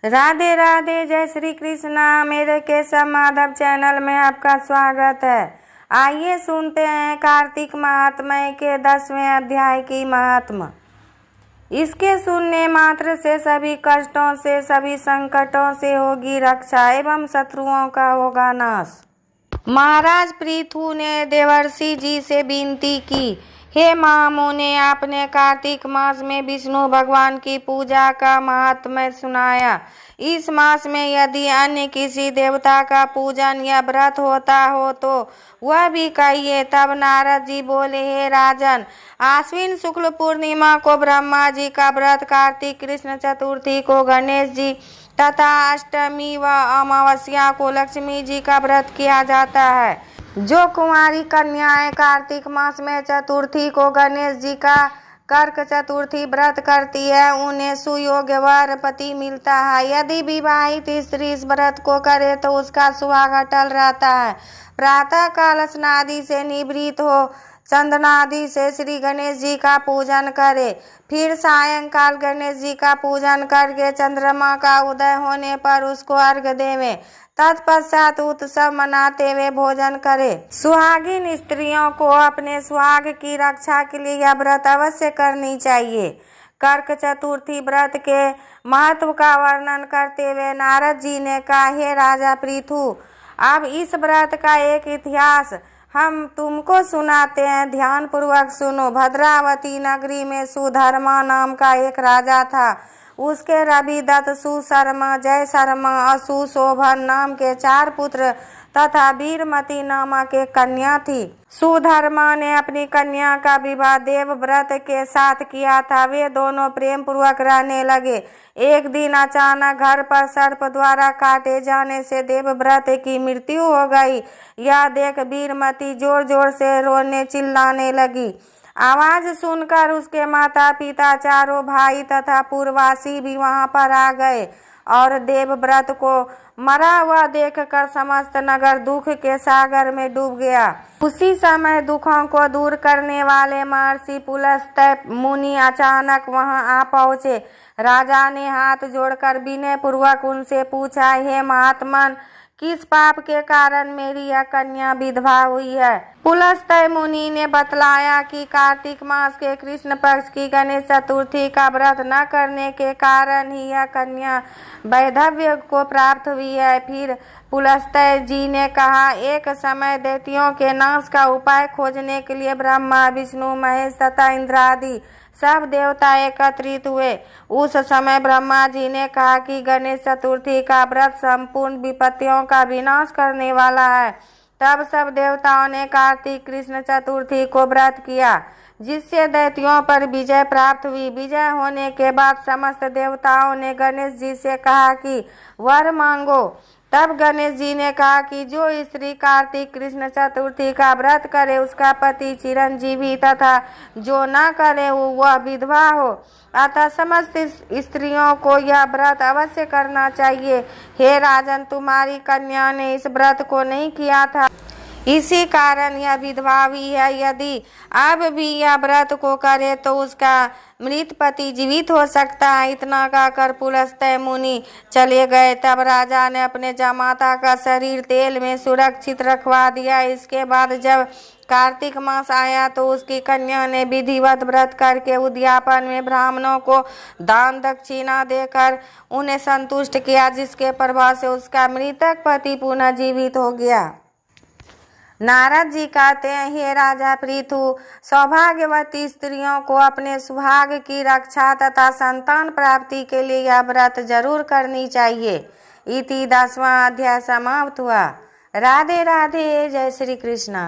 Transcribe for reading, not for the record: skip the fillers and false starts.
राधे राधे, जय श्री कृष्णा। मेरे केशव माधव चैनल में आपका स्वागत है। आइए सुनते हैं कार्तिक महात्म्य के 10वें अध्याय की महात्म। इसके सुनने मात्र से सभी कष्टों से, सभी संकटों से होगी रक्षा एवं शत्रुओं का होगा नाश। महाराज पृथु ने देवर्षि जी से विनती की, हे महामुने, आपने कार्तिक मास में विष्णु भगवान की पूजा का महात्म्य सुनाया। इस मास में यदि अन्य किसी देवता का पूजन या व्रत होता हो तो वह भी कहिए। तब नारद जी बोले, हे राजन, आश्विन शुक्ल पूर्णिमा को ब्रह्मा जी का व्रत, कार्तिक कृष्ण चतुर्थी को गणेश जी तथा अष्टमी व अमावस्या को लक्ष्मी जी का व्रत किया जाता है। जो कुंवारी कन्याएं कार्तिक मास में चतुर्थी को गणेश जी का कर्क चतुर्थी व्रत करती है, उन्हें सुयोग्य वर पति मिलता है। यदि विवाहित स्त्री इस व्रत को करे तो उसका सुहाग अटल रहता है। प्रातः काल स्नादि से निवृत्त हो चंदनादि से श्री गणेश जी का पूजन करे। फिर सायंकाल गणेश जी का पूजन करके चंद्रमा का उदय होने पर उसको अर्घ्य देवे। तत्पश्चात उत्सव मनाते हुए भोजन करे। सुहागिन स्त्रियों को अपने सुहाग की रक्षा के लिए यह व्रत अवश्य करनी चाहिए। कर्क चतुर्थी व्रत के महत्व का वर्णन करते हुए नारद जी ने कहा, हे राजा पृथु, अब इस व्रत का एक इतिहास हम तुमको सुनाते हैं, ध्यान पूर्वक सुनो। भद्रावती नगरी में सुधर्मा नाम का एक राजा था। उसके रविदत्त, सुशर्मा, जय शर्मा, अशुशोभन नाम के 4 पुत्र तथा वीरमती नामक एक कन्या थी। सुधर्मा ने अपनी कन्या का विवाह देवव्रत के साथ किया था। वे दोनों प्रेम पूर्वक रहने लगे। एक दिन अचानक घर पर सर्प द्वारा काटे जाने से देवव्रत की मृत्यु हो गई। यह देख वीरमती जोर जोर से रोने चिल्लाने लगी। आवाज सुनकर उसके माता पिता, चारों भाई तथा पूर्ववासी भी वहां पर आ गए और देवव्रत को मरा हुआ देखकर समस्त नगर दुख के सागर में डूब गया। उसी समय दुखों को दूर करने वाले महर्षि पुलस्त्य मुनि अचानक वहां आ पहुंचे। राजा ने हाथ जोड़कर विनय पूर्वक उनसे पूछा, हे महात्मन, किस पाप के कारण मेरी यह कन्या विधवा हुई है? पुलस्त्य मुनि ने बतलाया कि कार्तिक मास के कृष्ण पक्ष की गणेश चतुर्थी का व्रत न करने के कारण ही यह कन्या वैधव्य को प्राप्त हुई है। फिर पुलस्त्य जी ने कहा, एक समय दैत्यों के नाश का उपाय खोजने के लिए ब्रह्मा, विष्णु, महेश तथा इंद्र आदि सब देवता एकत्रित हुए। उस समय ब्रह्मा जी ने कहा कि गणेश चतुर्थी का व्रत संपूर्ण विपत्तियों का विनाश करने वाला है। तब सब देवताओं ने कार्तिक कृष्ण चतुर्थी को व्रत किया, जिससे दैत्यों पर विजय प्राप्त हुई। विजय होने के बाद समस्त देवताओं ने गणेश जी से कहा कि वर मांगो। तब गणेश जी ने कहा कि जो स्त्री कार्तिक कृष्ण चतुर्थी का व्रत करे उसका पति चिरंजीवी तथा जो न करे वह विधवा हो। अतः समस्त स्त्रियों को यह व्रत अवश्य करना चाहिए। हे राजन, तुम्हारी कन्या ने इस व्रत को नहीं किया था, इसी कारण यह विधवा हुई है। यदि अब भी यह व्रत को करे तो उसका मृत पति जीवित हो सकता है। इतना कहकर पुलस्त्य मुनि चले गए। तब राजा ने अपने जमाता का शरीर तेल में सुरक्षित रखवा दिया। इसके बाद जब कार्तिक मास आया तो उसकी कन्या ने विधिवत व्रत करके उद्यापन में ब्राह्मणों को दान दक्षिणा देकर उन्हें संतुष्ट किया, जिसके प्रभाव से उसका मृतक पति पुनः जीवित हो गया। नारद जी कहते हैं, हे राजा पृथु, सौभाग्यवती स्त्रियों को अपने सुहाग की रक्षा तथा संतान प्राप्ति के लिए यह व्रत जरूर करनी चाहिए। इति 10वां अध्याय समाप्त हुआ। राधे राधे, जय श्री कृष्णा।